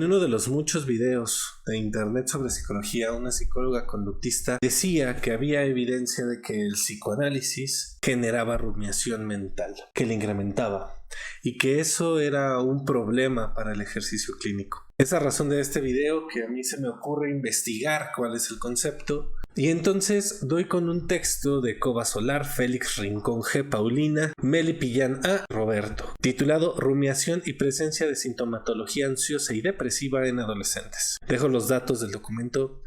En uno de los muchos videos de internet sobre psicología, una psicóloga conductista decía que había evidencia de que el psicoanálisis generaba rumiación mental, que le incrementaba, y que eso era un problema para el ejercicio clínico. Esa razón de este video que a mí se me ocurre investigar cuál es el concepto. Y entonces doy con un texto de Cova Solar, Félix Rincón G, Paulina, Meli Pillán A, Roberto, titulado Rumiación y presencia de sintomatología ansiosa y depresiva en adolescentes. Dejo los datos del documento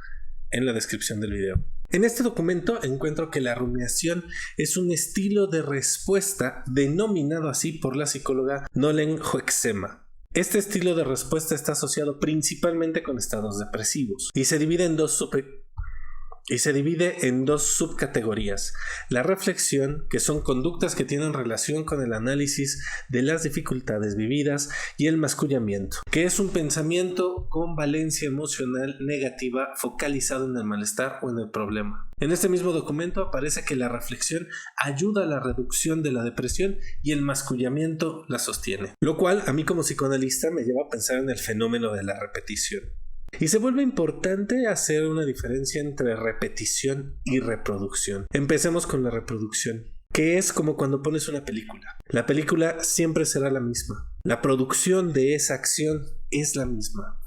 en la descripción del video. En este documento encuentro que la rumiación es un estilo de respuesta denominado así por la psicóloga Nolen Hoeksema. Este estilo de respuesta está asociado principalmente con estados depresivos y se divide en dos subcategorías. La reflexión, que son conductas que tienen relación con el análisis de las dificultades vividas, y el mascullamiento, que es un pensamiento con valencia emocional negativa focalizado en el malestar o en el problema. En este mismo documento aparece que la reflexión ayuda a la reducción de la depresión y el mascullamiento la sostiene, lo cual a mí como psicoanalista me lleva a pensar en el fenómeno de la repetición. Y se vuelve importante hacer una diferencia entre repetición y reproducción. Empecemos con la reproducción, que es como cuando pones una película. La película siempre será la misma. La producción de esa acción es la misma.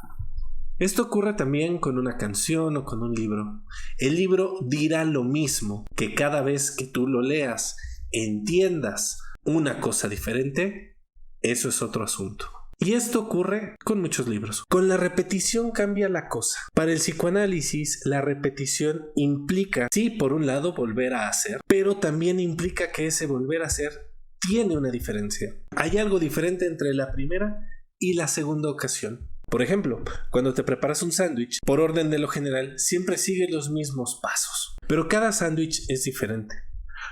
Esto ocurre también con una canción o con un libro. El libro dirá lo mismo, que cada vez que tú lo leas, entiendas una cosa diferente, eso es otro asunto. Y esto ocurre con muchos libros. Con la repetición cambia la cosa. Para el psicoanálisis, la repetición implica, sí, por un lado, volver a hacer, pero también implica que ese volver a hacer tiene una diferencia. Hay algo diferente entre la primera y la segunda ocasión. Por ejemplo, cuando te preparas un sándwich, por orden de lo general, siempre sigues los mismos pasos, pero cada sándwich es diferente.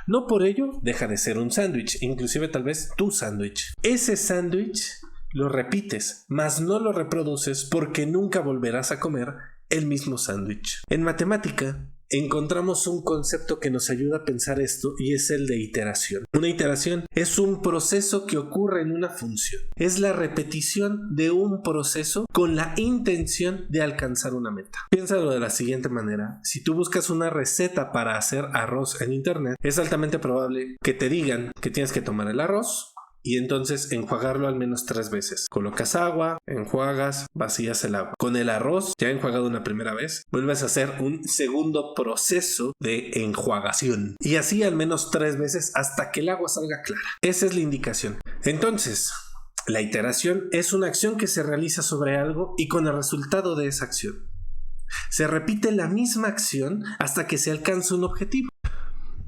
No por ello deja de ser un sándwich, inclusive tal vez tu sándwich. Ese sándwich lo repites, mas no lo reproduces porque nunca volverás a comer el mismo sándwich. En matemática encontramos un concepto que nos ayuda a pensar esto y es el de iteración. Una iteración es un proceso que ocurre en una función. Es la repetición de un proceso con la intención de alcanzar una meta. Piénsalo de la siguiente manera. Si tú buscas una receta para hacer arroz en internet, es altamente probable que te digan que tienes que tomar el arroz y entonces enjuagarlo al menos 3 veces. Colocas agua, enjuagas, vacías el agua. Con el arroz, ya enjuagado una primera vez, vuelves a hacer un segundo proceso de enjuagación. Y así al menos 3 veces hasta que el agua salga clara. Esa es la indicación. Entonces, la iteración es una acción que se realiza sobre algo y con el resultado de esa acción. Se repite la misma acción hasta que se alcanza un objetivo.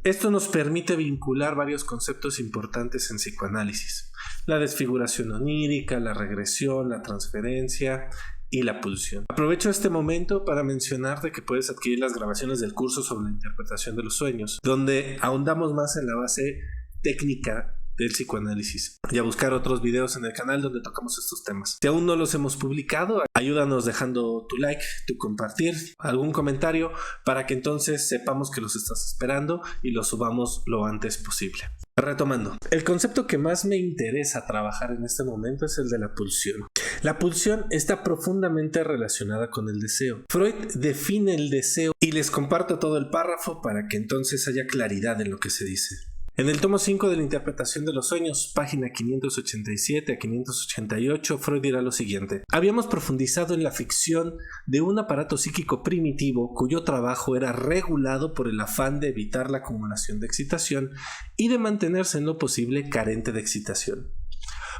Esto nos permite vincular varios conceptos importantes en psicoanálisis: la desfiguración onírica, la regresión, la transferencia y la pulsión. Aprovecho este momento para mencionarte que puedes adquirir las grabaciones del curso sobre la interpretación de los sueños, donde ahondamos más en la base técnica del psicoanálisis, y a buscar otros videos en el canal donde tocamos estos temas. Si aún no los hemos publicado, ayúdanos dejando tu like, tu compartir, algún comentario, para que entonces sepamos que los estás esperando y los subamos lo antes posible. Retomando, el concepto que más me interesa trabajar en este momento es el de la pulsión. La pulsión está profundamente relacionada con el deseo. Freud define el deseo y les comparto todo el párrafo para que entonces haya claridad en lo que se dice. En el tomo 5 de la interpretación de los sueños, página 587 a 588, Freud dirá lo siguiente: habíamos profundizado en la ficción de un aparato psíquico primitivo cuyo trabajo era regulado por el afán de evitar la acumulación de excitación y de mantenerse en lo posible carente de excitación.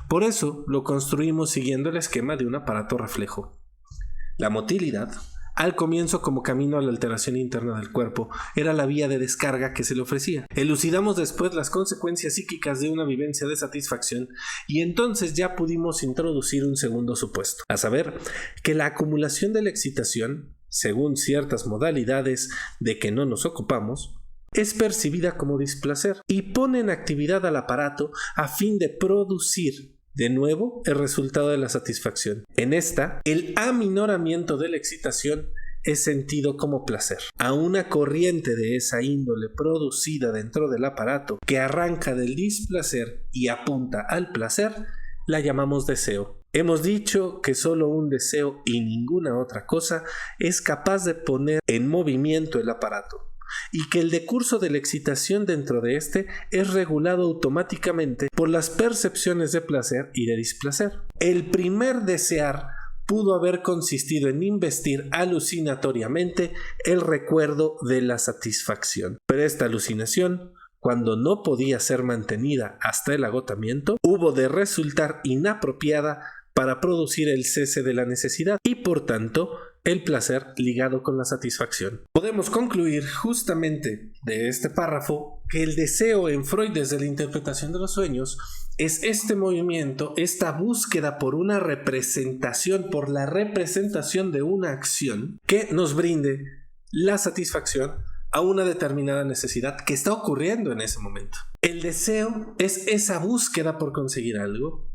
Por eso lo construimos siguiendo el esquema de un aparato reflejo. La motilidad, al comienzo como camino a la alteración interna del cuerpo, era la vía de descarga que se le ofrecía. Elucidamos después las consecuencias psíquicas de una vivencia de satisfacción y entonces ya pudimos introducir un segundo supuesto, a saber, que la acumulación de la excitación, según ciertas modalidades de que no nos ocupamos, es percibida como displacer y pone en actividad al aparato a fin de producir de nuevo el resultado de la satisfacción. En esta, el aminoramiento de la excitación es sentido como placer. A una corriente de esa índole producida dentro del aparato que arranca del displacer y apunta al placer, la llamamos deseo. Hemos dicho que solo un deseo y ninguna otra cosa es capaz de poner en movimiento el aparato, y que el decurso de la excitación dentro de éste es regulado automáticamente por las percepciones de placer y de displacer. El primer desear pudo haber consistido en investir alucinatoriamente el recuerdo de la satisfacción, pero esta alucinación, cuando no podía ser mantenida hasta el agotamiento, hubo de resultar inapropiada para producir el cese de la necesidad y, por tanto, el placer ligado con la satisfacción. Podemos concluir justamente de este párrafo que el deseo en Freud desde la interpretación de los sueños es este movimiento, esta búsqueda por una representación, por la representación de una acción que nos brinde la satisfacción a una determinada necesidad que está ocurriendo en ese momento. El deseo es esa búsqueda por conseguir algo,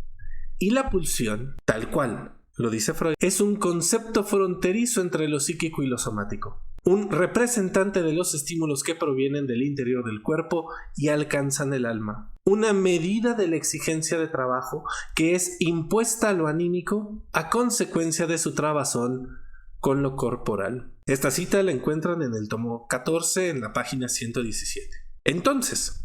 y la pulsión, tal cual lo dice Freud, es un concepto fronterizo entre lo psíquico y lo somático, un representante de los estímulos que provienen del interior del cuerpo y alcanzan el alma, una medida de la exigencia de trabajo que es impuesta a lo anímico a consecuencia de su trabazón con lo corporal. Esta cita la encuentran en el tomo 14 en la página 117. Entonces,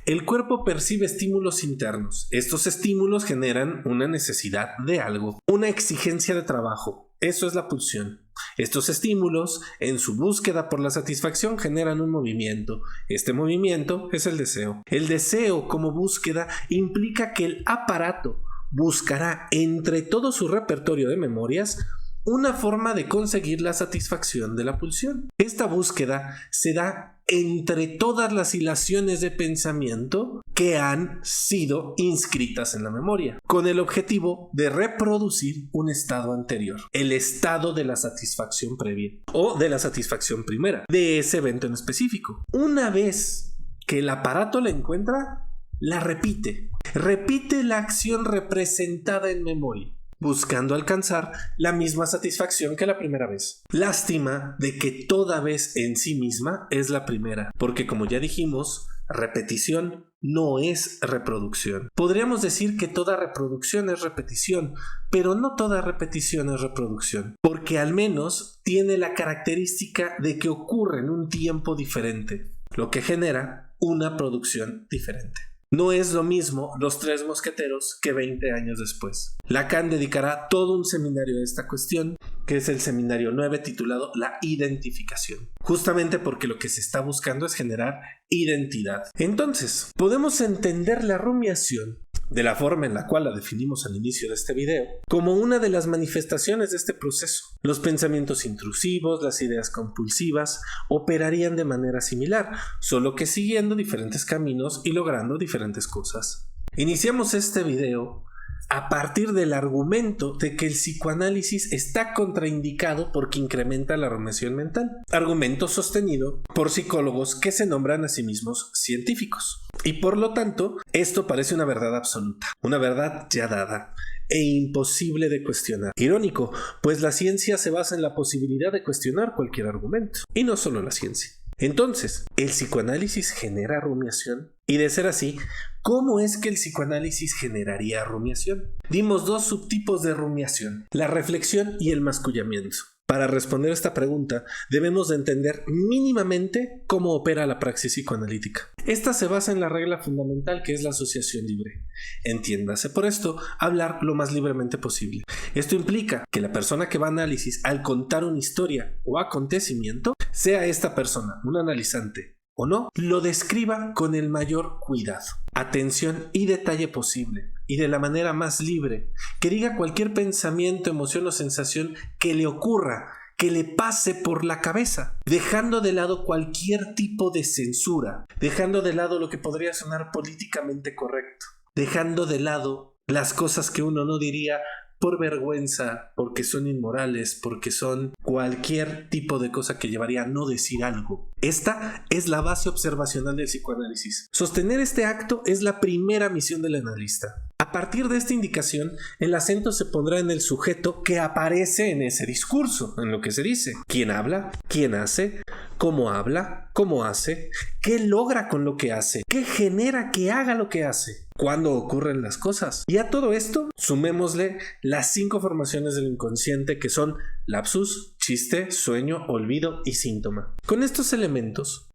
el cuerpo percibe estímulos internos. Estos estímulos generan una necesidad de algo, una exigencia de trabajo. Eso es la pulsión. Estos estímulos, en su búsqueda por la satisfacción, generan un movimiento. Este movimiento es el deseo. El deseo como búsqueda implica que el aparato buscará entre todo su repertorio de memorias una forma de conseguir la satisfacción de la pulsión. Esta búsqueda se da entre todas las hilaciones de pensamiento que han sido inscritas en la memoria, con el objetivo de reproducir un estado anterior, el estado de la satisfacción previa o de la satisfacción primera, de ese evento en específico. Una vez que el aparato la encuentra, la repite la acción representada en memoria, buscando alcanzar la misma satisfacción que la primera vez. Lástima de que toda vez en sí misma es la primera, porque como ya dijimos, repetición no es reproducción. Podríamos decir que toda reproducción es repetición, pero no toda repetición es reproducción, porque al menos tiene la característica de que ocurre en un tiempo diferente, lo que genera una producción diferente. No es lo mismo Los Tres Mosqueteros que 20 años después. Lacan dedicará todo un seminario a esta cuestión, que es el seminario 9 titulado La Identificación, justamente porque lo que se está buscando es generar identidad. Entonces, podemos entender la rumiación, de la forma en la cual la definimos al inicio de este video, como una de las manifestaciones de este proceso. Los pensamientos intrusivos, las ideas compulsivas, operarían de manera similar, solo que siguiendo diferentes caminos y logrando diferentes cosas. Iniciamos este video a partir del argumento de que el psicoanálisis está contraindicado porque incrementa la rumiación mental, argumento sostenido por psicólogos que se nombran a sí mismos científicos. Y por lo tanto, esto parece una verdad absoluta, una verdad ya dada e imposible de cuestionar. Irónico, pues la ciencia se basa en la posibilidad de cuestionar cualquier argumento, y no solo la ciencia. Entonces, ¿el psicoanálisis genera rumiación? Y de ser así, ¿cómo es que el psicoanálisis generaría rumiación? Dimos dos subtipos de rumiación, la reflexión y el mascullamiento. Para responder esta pregunta, debemos de entender mínimamente cómo opera la praxis psicoanalítica. Esta se basa en la regla fundamental que es la asociación libre. Entiéndase por esto, hablar lo más libremente posible. Esto implica que la persona que va a análisis al contar una historia o acontecimiento, sea esta persona un analizante o no, lo describa con el mayor cuidado, atención y detalle posible, y de la manera más libre, que diga cualquier pensamiento, emoción o sensación que le ocurra, que le pase por la cabeza, dejando de lado cualquier tipo de censura, dejando de lado lo que podría sonar políticamente correcto, dejando de lado las cosas que uno no diría por vergüenza, porque son inmorales, porque son cualquier tipo de cosa que llevaría a no decir algo. Esta es la base observacional del psicoanálisis. Sostener este acto es la primera misión del analista. A partir de esta indicación, el acento se pondrá en el sujeto que aparece en ese discurso, en lo que se dice. ¿Quién habla? ¿Quién hace? ¿Cómo habla? ¿Cómo hace? ¿Qué logra con lo que hace? ¿Qué genera que haga lo que hace? cuándo ocurren las cosas. Y a todo esto, sumémosle las 5 formaciones del inconsciente que son lapsus, chiste, sueño, olvido y síntoma. Con estos elementos,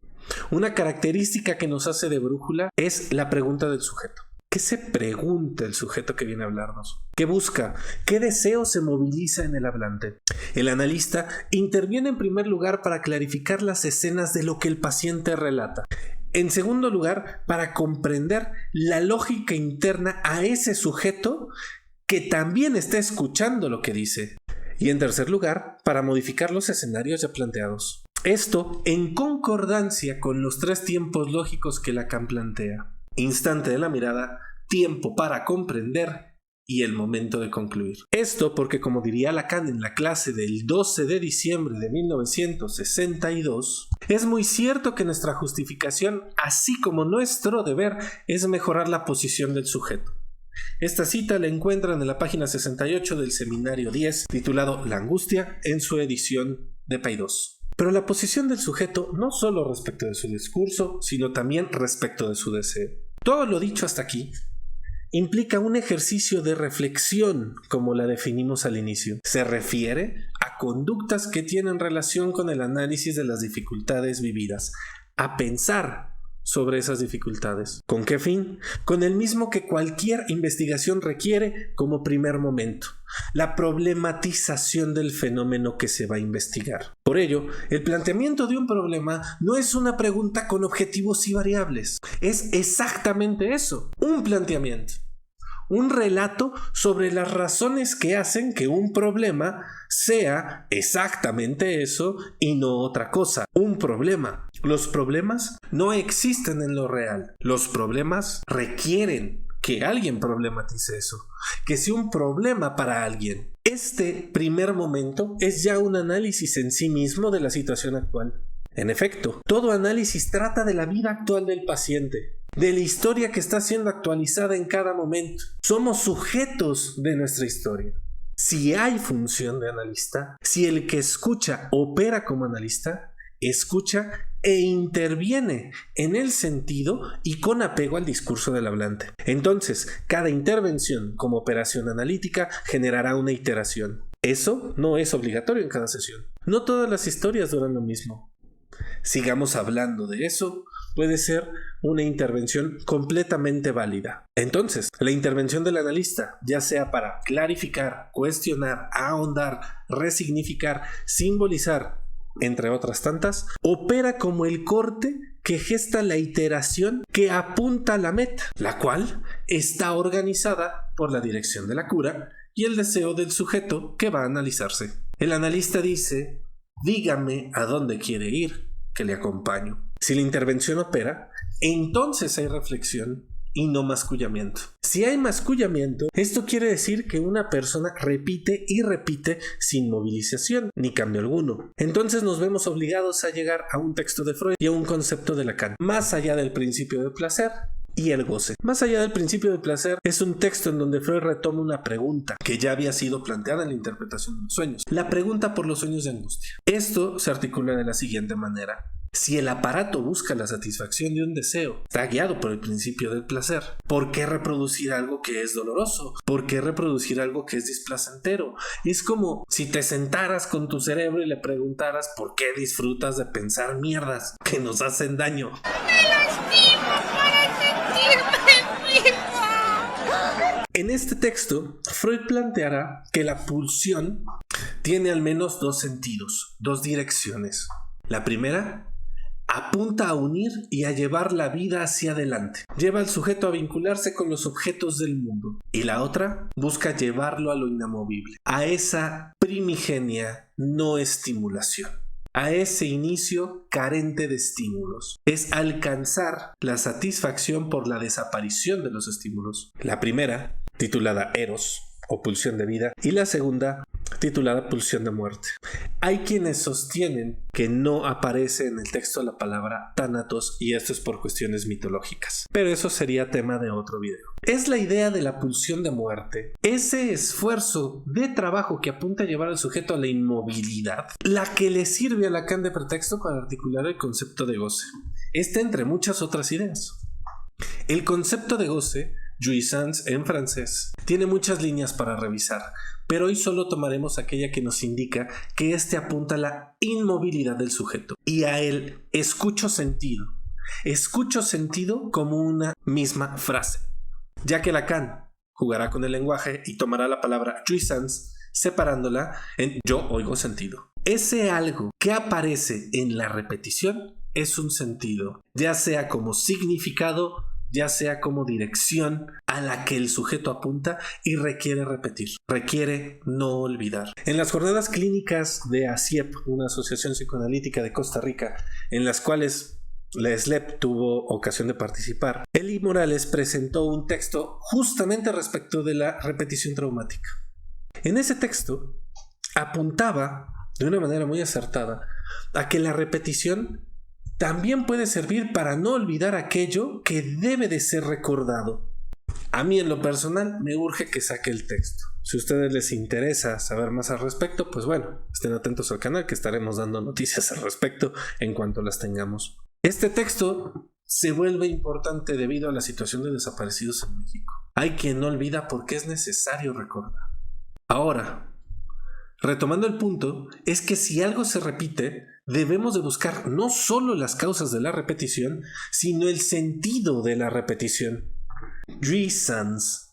una característica que nos hace de brújula es la pregunta del sujeto. ¿Qué se pregunta el sujeto que viene a hablarnos? ¿Qué busca? ¿Qué deseo se moviliza en el hablante? El analista interviene en primer lugar para clarificar las escenas de lo que el paciente relata. En segundo lugar, para comprender la lógica interna a ese sujeto que también está escuchando lo que dice. Y en tercer lugar, para modificar los escenarios ya planteados. Esto en concordancia con los 3 tiempos lógicos que Lacan plantea. Instante de la mirada, tiempo para comprender y el momento de concluir. Esto porque, como diría Lacan en la clase del 12 de diciembre de 1962, es muy cierto que nuestra justificación, así como nuestro deber, es mejorar la posición del sujeto. Esta cita la encuentran en la página 68 del seminario 10, titulado La angustia, en su edición de Paidós. Pero la posición del sujeto no solo respecto de su discurso, sino también respecto de su deseo. Todo lo dicho hasta aquí implica un ejercicio de reflexión, como la definimos al inicio. Se refiere a conductas que tienen relación con el análisis de las dificultades vividas, a pensar sobre esas dificultades. ¿Con qué fin? Con el mismo que cualquier investigación requiere como primer momento: la problematización del fenómeno que se va a investigar. Por ello, el planteamiento de un problema no es una pregunta con objetivos y variables. Es exactamente eso, un planteamiento. Un relato sobre las razones que hacen que un problema sea exactamente eso y no otra cosa. Un problema. Los problemas no existen en lo real. Los problemas requieren que alguien problematice eso, que sea un problema para alguien. Este primer momento es ya un análisis en sí mismo de la situación actual. En efecto, todo análisis trata de la vida actual del paciente, de la historia que está siendo actualizada en cada momento. Somos sujetos de nuestra historia. Si hay función de analista, si el que escucha opera como analista, escucha e interviene en el sentido y con apego al discurso del hablante. Entonces, cada intervención como operación analítica generará una iteración. Eso no es obligatorio en cada sesión. No todas las historias duran lo mismo. Sigamos hablando de eso. Puede ser una intervención completamente válida. Entonces, la intervención del analista, ya sea para clarificar, cuestionar, ahondar, resignificar, simbolizar, entre otras tantas, opera como el corte que gesta la iteración que apunta a la meta, la cual está organizada por la dirección de la cura y el deseo del sujeto que va a analizarse. El analista dice: dígame a dónde quiere ir, que le acompaño. Si la intervención opera, entonces hay reflexión y no mascullamiento. Si hay mascullamiento, esto quiere decir que una persona repite y repite sin movilización ni cambio alguno. Entonces nos vemos obligados a llegar a un texto de Freud y a un concepto de Lacan, más allá del principio de placer y el goce. Más allá del principio del placer es un texto en donde Freud retoma una pregunta que ya había sido planteada en la interpretación de los sueños, la pregunta por los sueños de angustia. Esto se articula de la siguiente manera: si el aparato busca la satisfacción de un deseo, está guiado por el principio del placer. ¿Por qué reproducir algo que es doloroso? ¿Por qué reproducir algo que es displacentero? Es como si te sentaras con tu cerebro y le preguntaras por qué disfrutas de pensar mierdas que nos hacen daño. ¡Me lastimo para sentirme vivo! En este texto, Freud planteará que la pulsión tiene al menos 2 sentidos, 2 direcciones. La primera apunta a unir y a llevar la vida hacia adelante. Lleva al sujeto a vincularse con los objetos del mundo. Y la otra busca llevarlo a lo inamovible, a esa primigenia no estimulación, a ese inicio carente de estímulos. Es alcanzar la satisfacción por la desaparición de los estímulos. La primera, titulada Eros, o pulsión de vida, y la segunda, titulada pulsión de muerte. Hay quienes sostienen que no aparece en el texto la palabra tánatos, y esto es por cuestiones mitológicas, pero eso sería tema de otro video. Es la idea de la pulsión de muerte, ese esfuerzo de trabajo que apunta a llevar al sujeto a la inmovilidad, la que le sirve a Lacan de pretexto para articular el concepto de goce. Entre muchas otras ideas. El concepto de goce jouissance en francés. Tiene muchas líneas para revisar, pero hoy solo tomaremos aquella que nos indica que este apunta a la inmovilidad del sujeto y a el escucho sentido. Escucho sentido como una misma frase, ya que Lacan jugará con el lenguaje y tomará la palabra jouissance separándola en yo oigo sentido. Ese algo que aparece en la repetición es un sentido, ya sea como significado, ya sea como dirección a la que el sujeto apunta y requiere repetir, requiere no olvidar. En las jornadas clínicas de ASIEP, una asociación psicoanalítica de Costa Rica, en las cuales la SLEP tuvo ocasión de participar, Eli Morales presentó un texto justamente respecto de la repetición traumática. En ese texto apuntaba de una manera muy acertada a que la repetición también puede servir para no olvidar aquello que debe de ser recordado. A mí en lo personal me urge que saque el texto. Si a ustedes les interesa saber más al respecto, pues bueno, estén atentos al canal que estaremos dando noticias al respecto en cuanto las tengamos. Este texto se vuelve importante debido a la situación de desaparecidos en México. Hay quien no olvida porque es necesario recordar. Ahora, retomando el punto, es que si algo se repite, debemos de buscar no solo las causas de la repetición, sino el sentido de la repetición. Jouissance.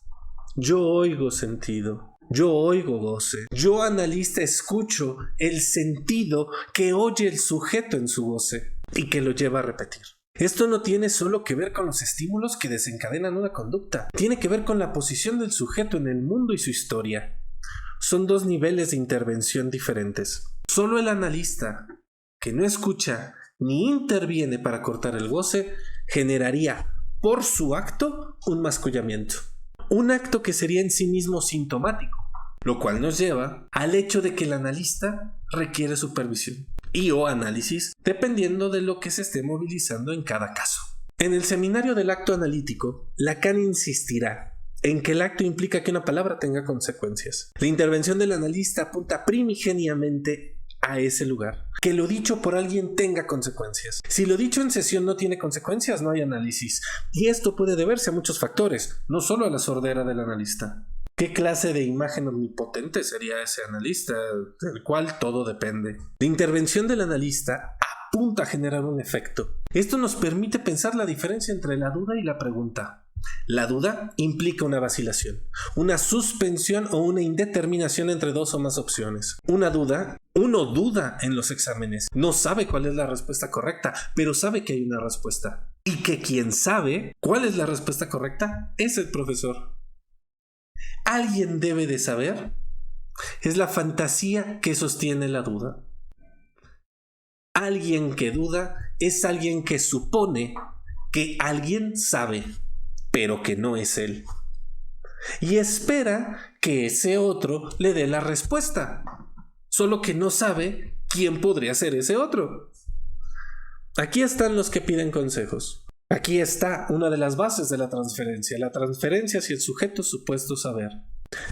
Yo oigo sentido. Yo oigo goce. Yo, analista, escucho el sentido que oye el sujeto en su goce y que lo lleva a repetir. Esto no tiene solo que ver con los estímulos que desencadenan una conducta. Tiene que ver con la posición del sujeto en el mundo y su historia. Son dos niveles de intervención diferentes. Solo el analista, que no escucha ni interviene para cortar el goce, generaría por su acto un mascullamiento. Un acto que sería en sí mismo sintomático, lo cual nos lleva al hecho de que el analista requiere supervisión y o análisis dependiendo de lo que se esté movilizando en cada caso. En el seminario del acto analítico, Lacan insistirá en que el acto implica que una palabra tenga consecuencias. La intervención del analista apunta primigeniamente a ese lugar. Que lo dicho por alguien tenga consecuencias. Si lo dicho en sesión no tiene consecuencias, no hay análisis. Y esto puede deberse a muchos factores, no solo a la sordera del analista. ¿Qué clase de imagen omnipotente sería ese analista, del cual todo depende? La intervención del analista apunta a generar un efecto. Esto nos permite pensar la diferencia entre la duda y la pregunta. La duda implica una vacilación, una suspensión o una indeterminación entre dos o más opciones. Uno duda en los exámenes, no sabe cuál es la respuesta correcta, pero sabe que hay una respuesta. Y que quien sabe cuál es la respuesta correcta es el profesor. ¿Alguien debe de saber? Es la fantasía que sostiene la duda. Alguien que duda es alguien que supone que alguien sabe, pero que no es él. Y espera que ese otro le dé la respuesta, solo que no sabe quién podría ser ese otro. Aquí están los que piden consejos. Aquí está una de las bases de la transferencia hacia el sujeto supuesto saber.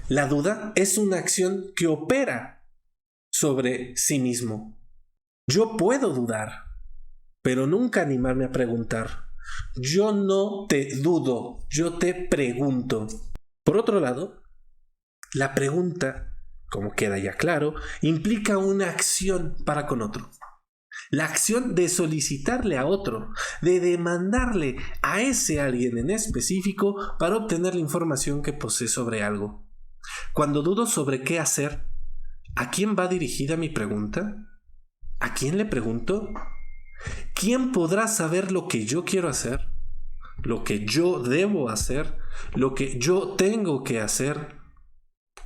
La duda es una acción que opera sobre sí mismo. Yo puedo dudar, pero nunca animarme a preguntar. Yo no te dudo, yo te pregunto. Por otro lado, la pregunta, como queda ya claro, implica una acción para con otro. La acción de solicitarle a otro, de demandarle a ese alguien en específico para obtener la información que posee sobre algo. Cuando dudo sobre qué hacer, ¿a quién va dirigida mi pregunta? ¿A quién le pregunto? ¿Quién podrá saber lo que yo quiero hacer? ¿Lo que yo debo hacer? ¿Lo que yo tengo que hacer?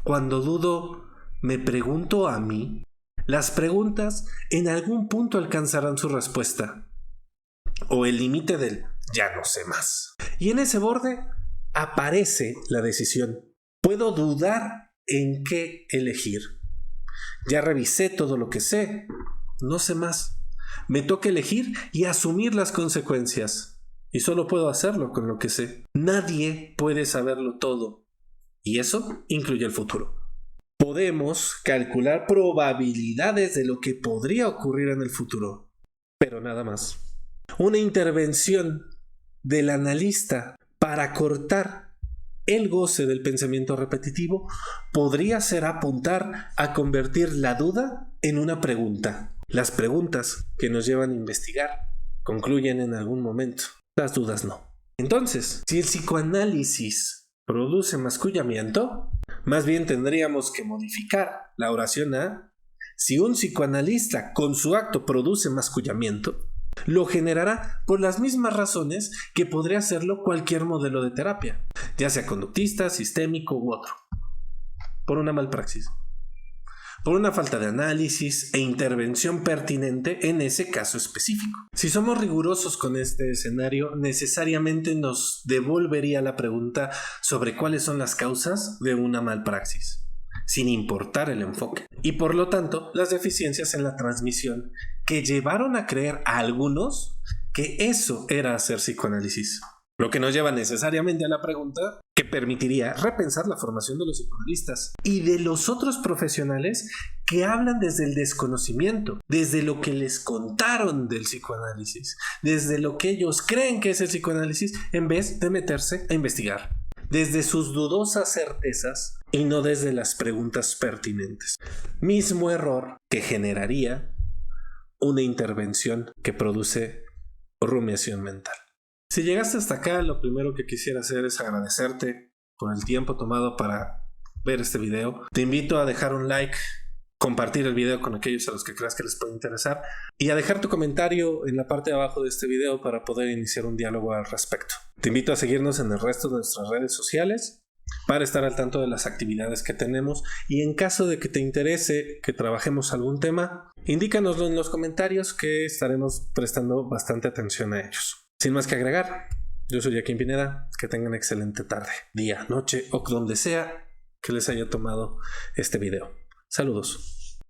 Cuando dudo, ¿me pregunto a mí? Las preguntas en algún punto alcanzarán su respuesta. O el límite del ya no sé más. Y en ese borde aparece la decisión. Puedo dudar en qué elegir. Ya revisé todo lo que sé. No sé más. Me toca elegir y asumir las consecuencias. Y solo puedo hacerlo con lo que sé. Nadie puede saberlo todo. Y eso incluye el futuro. Podemos calcular probabilidades de lo que podría ocurrir en el futuro, pero nada más. Una intervención del analista para cortar el goce del pensamiento repetitivo podría ser apuntar a convertir la duda en una pregunta. Las preguntas que nos llevan a investigar concluyen en algún momento, las dudas no. Entonces, si el psicoanálisis produce mascullamiento, más bien tendríamos que modificar la oración a: si un psicoanalista con su acto produce mascullamiento, lo generará por las mismas razones que podría hacerlo cualquier modelo de terapia, ya sea conductista, sistémico u otro. Por una malpraxis, por una falta de análisis e intervención pertinente en ese caso específico. Si somos rigurosos con este escenario, necesariamente nos devolvería la pregunta sobre cuáles son las causas de una malpraxis, sin importar el enfoque, y por lo tanto las deficiencias en la transmisión que llevaron a creer a algunos que eso era hacer psicoanálisis. Lo que nos lleva necesariamente a la pregunta que permitiría repensar la formación de los psicoanalistas y de los otros profesionales que hablan desde el desconocimiento, desde lo que les contaron del psicoanálisis, desde lo que ellos creen que es el psicoanálisis, en vez de meterse a investigar, desde sus dudosas certezas y no desde las preguntas pertinentes. Mismo error que generaría una intervención que produce rumiación mental. Si llegaste hasta acá, lo primero que quisiera hacer es agradecerte por el tiempo tomado para ver este video. Te invito a dejar un like, compartir el video con aquellos a los que creas que les puede interesar y a dejar tu comentario en la parte de abajo de este video para poder iniciar un diálogo al respecto. Te invito a seguirnos en el resto de nuestras redes sociales para estar al tanto de las actividades que tenemos, y en caso de que te interese que trabajemos algún tema, indícanoslo en los comentarios que estaremos prestando bastante atención a ellos. Sin más que agregar, yo soy Joaquín Pineda. Que tengan excelente tarde, día, noche o donde sea que les haya tomado este video. Saludos.